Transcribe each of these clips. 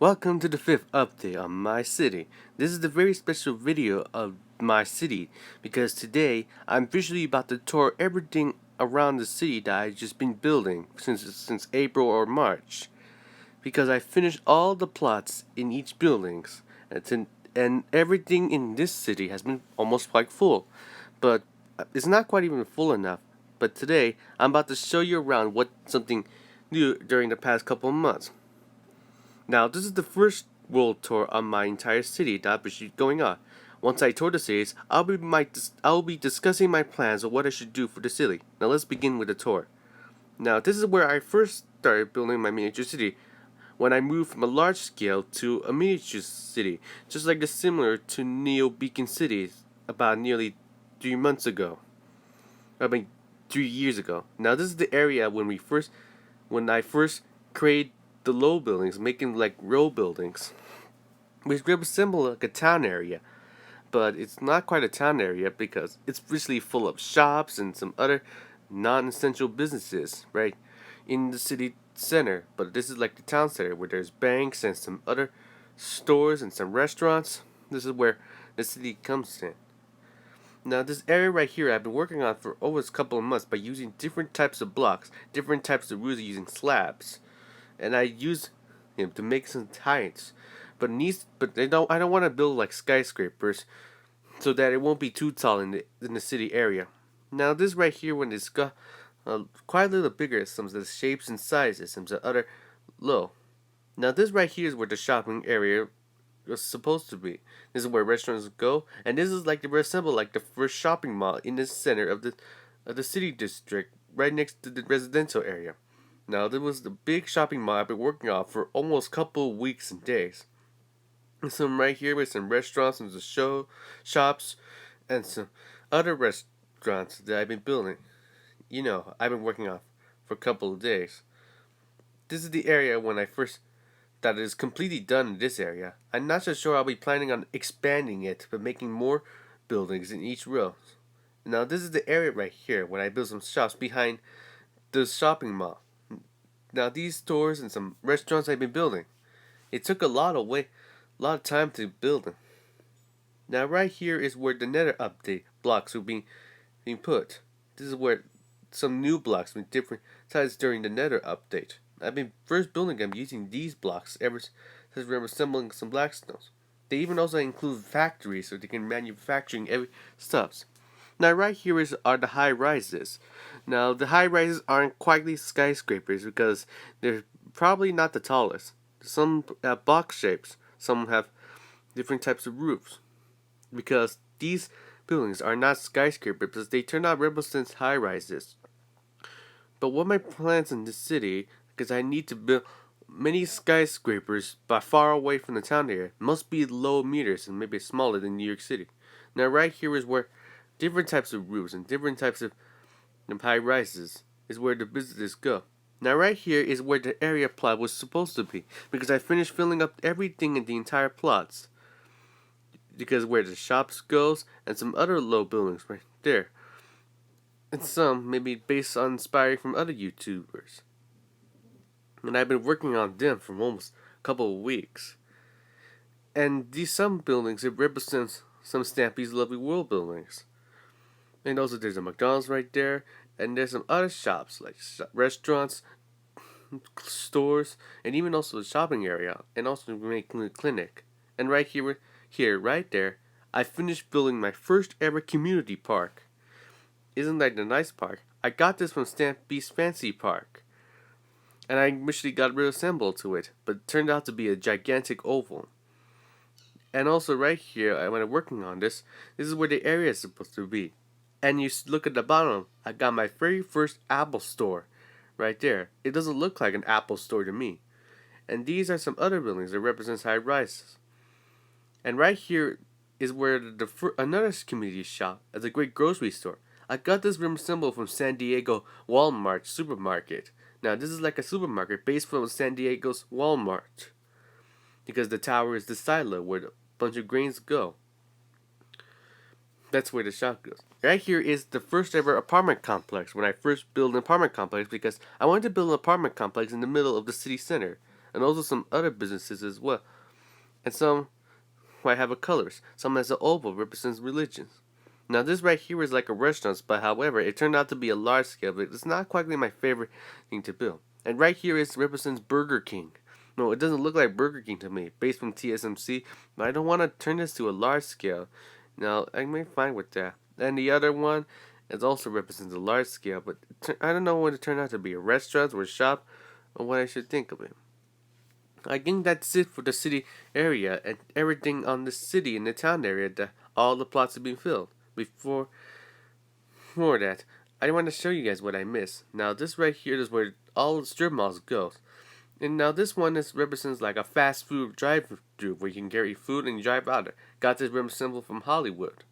Welcome to the 5th update on my city. This is the very special video of my city because today I'm visually about to tour everything around the city that I've just been building since April or March. Because I finished all the plots in each buildings and everything in this city has been almost quite full. But it's not quite even full enough. But today I'm about to show you around what something new during the past couple of months. Now, this is the first world tour on my entire city that I'll be going on. Once I tour the cities, I'll be discussing my plans of what I should do for the city. Now, let's begin with the tour. Now, this is where I first started building my miniature city, when I moved from a large scale to a miniature city, just like the similar to Neo Beacon City about nearly 3 months ago. I mean, 3 years ago. Now, this is the area when I first created the low buildings, making like row buildings, which resemble like a town area, but it's not quite a town area because it's really full of shops and some other non-essential businesses, right, in the city center. But this is like the town center where there's banks and some other stores and some restaurants. This is where the city comes in. Now, this area right here I've been working on for over a couple of months by using different types of blocks, different types of roofs using slabs, and I use him to make some heights. But I don't want to build like skyscrapers, so that it won't be too tall in the city area. Now this right here, when it's got quite a little bigger, some of the shapes and sizes, some of the other low. Now this right here is where the shopping area was supposed to be. This is where restaurants go, and this is like the resemble like the first shopping mall in the center of the city district, right next to the residential area. Now, there was the big shopping mall I've been working on for almost a couple of weeks and days. And some right here with some restaurants and some shops and some other restaurants that I've been building. I've been working on for a couple of days. This is the area when I first that is completely done in this area. I'm not so sure I'll be planning on expanding it, but making more buildings in each row. Now, this is the area right here when I build some shops behind the shopping mall. Now these stores and some restaurants I've been building, it took a lot of time to build them. Now right here is where the Nether update blocks will be being put. This is where some new blocks with different sizes during the Nether update. I've been first building them using these blocks ever since we're assembling some blackstones. They even also include factories so they can manufacturing every stuff. Now right here are the high rises. Now the high rises aren't quite skyscrapers because they're probably not the tallest. Some have box shapes, some have different types of roofs. Because these buildings are not skyscrapers because they turn out represent high rises. But what my plans in this city, because I need to build many skyscrapers but far away from the town area, must be low meters and maybe smaller than New York City. Now right here is where different types of roofs and different types of high rises is where the visitors go. Now right here is where the area plot was supposed to be because I finished filling up everything in the entire plots. Because where the shops goes and some other low buildings right there. And some maybe based on inspiring from other YouTubers. And I've been working on them for almost a couple of weeks. And these some buildings, it represents some Stampy's Lovely World buildings. And also there's a McDonald's right there, and there's some other shops like restaurants, stores, and even also the shopping area, and also making a clinic. And right right there, I finished building my first ever community park. Isn't that a nice park? I got this from Stampy's Fancy Park. And I initially got reassembled to it, but it turned out to be a gigantic oval. And also right here, when I'm working on this is where the area is supposed to be. And you look at the bottom, I got my very first Apple store right there. It doesn't look like an Apple store to me. And these are some other buildings that represent high rises. And right here is where another community shop as a great grocery store. I got this rim symbol from San Diego Walmart supermarket. Now this is like a supermarket based from San Diego's Walmart. Because the tower is the silo where the bunch of grains go. That's where the shop goes. Right here is the first ever apartment complex when I first built an apartment complex because I wanted to build an apartment complex in the middle of the city center. and also some other businesses as well. And some might have a colors. Some has an oval represents religions. Now this right here is like a restaurant, but however, it turned out to be a large scale, but it's not quite my favorite thing to build. And right here is represents Burger King. No, it doesn't look like Burger King to me, based from TSMC, but I don't want to turn this to a large scale. Now I may fine with that. And the other one is also represents a large scale, but I don't know what it turned out to be, a restaurant or a shop, or what I should think of it. I think that's it for the city area and everything on the city and the town area that all the plots have been filled. Before that, I want to show you guys what I missed. Now this right here is where all the strip malls goes. And now this one is represents like a fast food drive-through where you can carry food and you drive out there. Got this representative from Hollywood.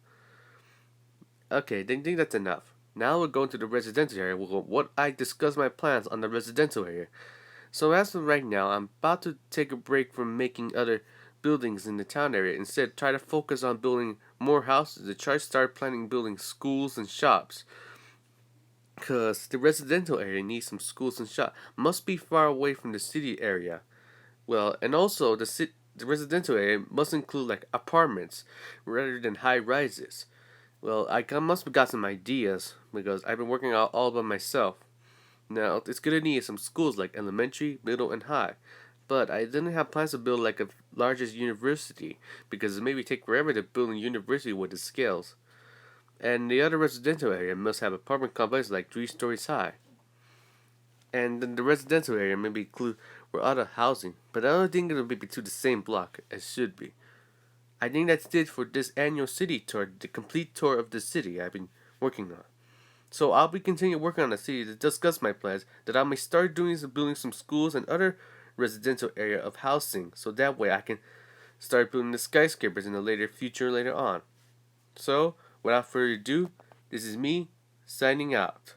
Okay, I think that's enough. Now we're going to the residential area. What I discuss my plans on the residential area. So as of right now, I'm about to take a break from making other buildings in the town area. Instead, try to focus on building more houses. To try to start planning building schools and shops. Cause the residential area needs some schools and shops. Must be far away from the city area. Well, and also the residential area must include like apartments rather than high rises. Well, must have got some ideas because I've been working out all by myself. Now, it's gonna need some schools like elementary, middle, and high. But I didn't have plans to build like a largest university because it maybe take forever to build a university with the scales. And the other residential area must have apartment complexes like 3 stories high. And then the residential area maybe include where other housing, but I don't think it'll be to the same block as should be. I think that's it for this annual city tour, the complete tour of the city I've been working on. So I'll be continuing working on the city to discuss my plans that I may start building some schools and other residential area of housing, so that way I can start building the skyscrapers in the later future later on. So without further ado, this is me signing out.